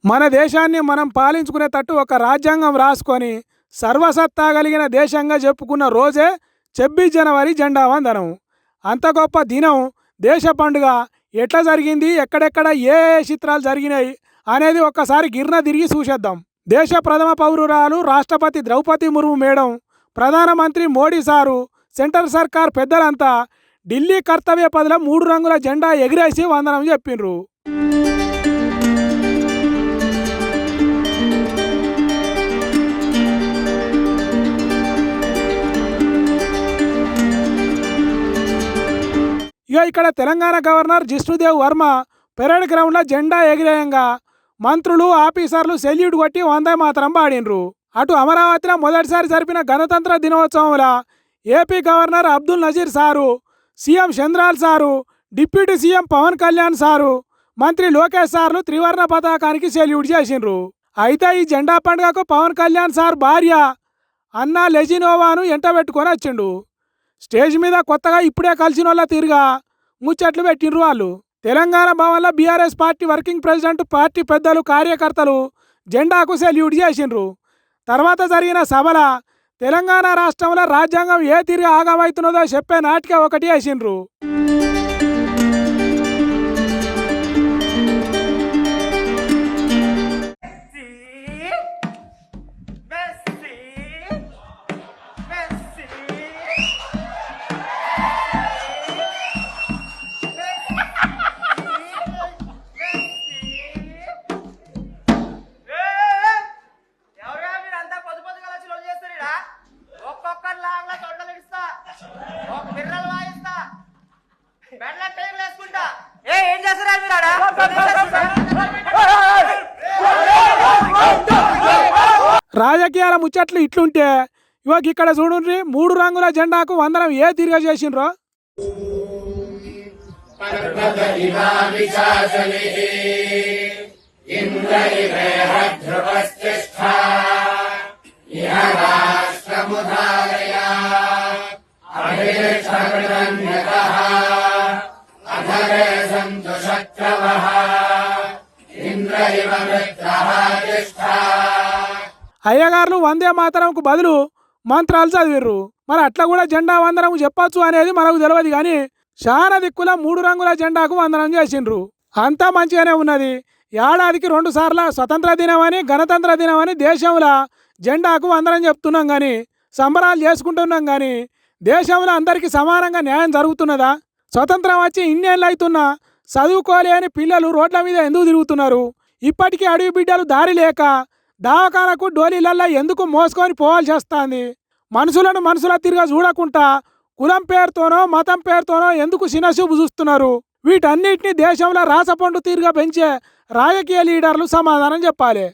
మన దేశాన్ని మనం పాలించుకునేటట్టు ఒక రాజ్యాంగం రాసుకొని సర్వసత్తా కలిగిన దేశంగా చెప్పుకున్న రోజే 26 జనవరి జెండా వందనం. అంత గొప్ప దినం, దేశ పండుగ ఎట్లా జరిగింది, ఎక్కడెక్కడ ఏ చిత్రాలు జరిగినాయి అనేది ఒక్కసారి గిర్న తిరిగి చూసేద్దాం. దేశ ప్రథమ పౌరురాలు రాష్ట్రపతి ద్రౌపది ముర్ము మేడం, ప్రధానమంత్రి మోడీ సారు, సెంట్రల్ సర్కార్ పెద్దలంతా ఢిల్లీ కర్తవ్య పథలో 3 రంగుల జెండా ఎగిరేసి వందనం చెప్పిండ్రు. ఇక ఇక్కడ తెలంగాణ గవర్నర్ జిష్ణుదేవ్ వర్మ పెరేడ్ గ్రౌండ్లో జెండా ఎగిరేయంగా మంత్రులు, ఆఫీసర్లు సెల్యూట్ కొట్టి వందే మాతరం పాడినరు. అటు అమరావతిలో మొదటిసారి జరిపిన గణతంత్ర దినోత్సవంలో AP governor Abdul Nazeer sir, CM చంద్రాల్ sir, deputy CM Pawan Kalyan sir, మంత్రి లోకేష్ సార్లు త్రివర్ణ పతాకానికి సెల్యూట్ చేసిండ్రు. అయితే ఈ జెండా పండుగకు పవన్ కళ్యాణ్ సార్ భార్య అన్నా లెజినోవాను ఎంటబెట్టుకొని వచ్చిండు. స్టేజ్ మీద కొత్తగా ఇప్పుడే కలిసిన వాళ్ళ తీరుగా ముచ్చట్లు పెట్టిండ్రు వాళ్ళు. తెలంగాణ భవన్లో BRS party working president, party పెద్దలు, కార్యకర్తలు జెండాకు సెల్యూట్ చేసిండ్రు. తర్వాత జరిగిన సభల తెలంగాణ రాష్ట్రంలో రాజ్యాంగం ఏ తీరుగా ఆగమవుతున్నదో చెప్పే నాటిక ఒకటి వేసిండ్రు. రాజకీయాల ముచ్చట్లు ఇట్లుంటే ఇవాళ ఇక్కడ చూడండి, 3 రంగుల జెండాకు వందనం ఏ తీరుగా చేసిండ్రో. అయ్యగారులు వందే మాతరంకు బదులు మంత్రాలు చదివిర్రు. మరి అట్లా కూడా జెండా వందనం చెప్పచ్చు అనేది మనకు తెలియదు, కానీ చాలా దిక్కుల 3 రంగుల జెండాకు వందనం చేసిండ్రు. అంతా మంచిగానే ఉన్నది. ఏడాదికి 2 సార్లు స్వతంత్ర దినం అని, గణతంత్ర దినం అని దేశంలో జెండాకు వందనం చెప్తున్నాం, కానీ సంబరాలు చేసుకుంటున్నాం, కానీ దేశంలో అందరికీ సమానంగా న్యాయం జరుగుతున్నదా? స్వతంత్రం వచ్చి ఇన్నేళ్ళు అవుతున్నా చదువుకోలేని పిల్లలు రోడ్ల మీద ఎందుకు తిరుగుతున్నారు? ఇప్పటికీ అడవి బిడ్డలు దారి లేక దవాఖానకు డోలీలల్లా ఎందుకు మోసుకొని పోవాల్సి వస్తుంది? మనుషులను మనుషుల తిరిగా చూడకుండా కులం పేరుతోనో మతం పేరుతోనో ఎందుకు చిన్నచూపు చూస్తున్నారు? వీటన్నిటిని దేశంలో రాసపండు తీరుగా పెంచే రాజకీయ లీడర్లు సమాధానం చెప్పాలి.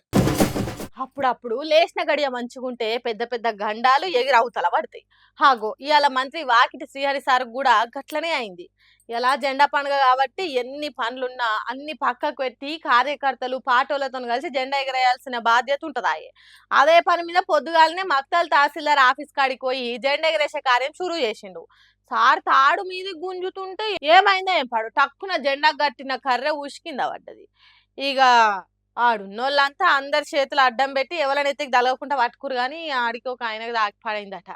అప్పుడప్పుడు లేచిన గడియ మంచుకుంటే పెద్ద పెద్ద గండాలు ఎగిరవుతల పడతాయి. హాగో ఇవాళ మంత్రి వాకిటి శ్రీహరి సార్ కూడా గట్లనే అయింది. ఇలా జెండా పండుగ కాబట్టి ఎన్ని పనులున్నా అన్ని పక్కకు పెట్టి కార్యకర్తలు పాటోలతో కలిసి జెండా ఎగరేయాల్సిన బాధ్యత ఉంటదాయే. అదే పని మీద పొద్దుగాలనే మక్తల్ తహసీల్దార్ ఆఫీస్ కాడికి పోయి జెండా ఎగరేసే కార్యం షురూ చేసిండు. సార్ తాడు మీద గుంజుతుంటే ఏమైందో ఏం పాడు టక్కున జెండా కట్టిన కర్రె ఉసికింద పడ్డది. ఇక ఆడున్నోళ్ళంతా అందరి చేతులు అడ్డం పెట్టి ఎవరైనా ఎత్తికి తలగకుండా పట్టుకురు, కానీ ఆడికి ఒక ఆయనకు దాకి పడైందట.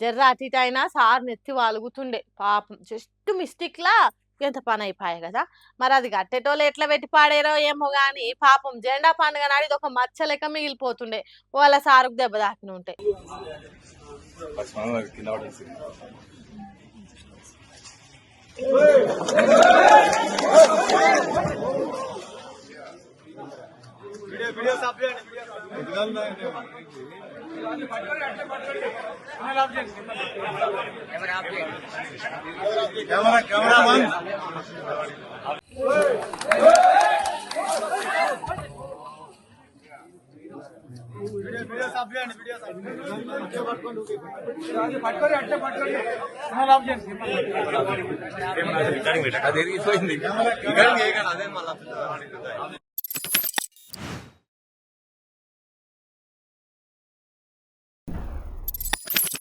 జర్ర అటు ఇటు అయినా సార్ నెత్తి వాలుగుతుండే. పాపం జస్ట్ మిస్టేక్ లా ఎంత పని అయిపోయాయి కదా. మరి అది కట్టేటోళ్ళు ఎట్లా పెట్టి పాడారో ఏమో గాని పాపం జెండా పండుగ నాడు ఇది ఒక మచ్చ లెక్క మిగిలిపోతుండే. వాళ్ళ సారుకు దెబ్బ దాకిన ఉంటాయి. అది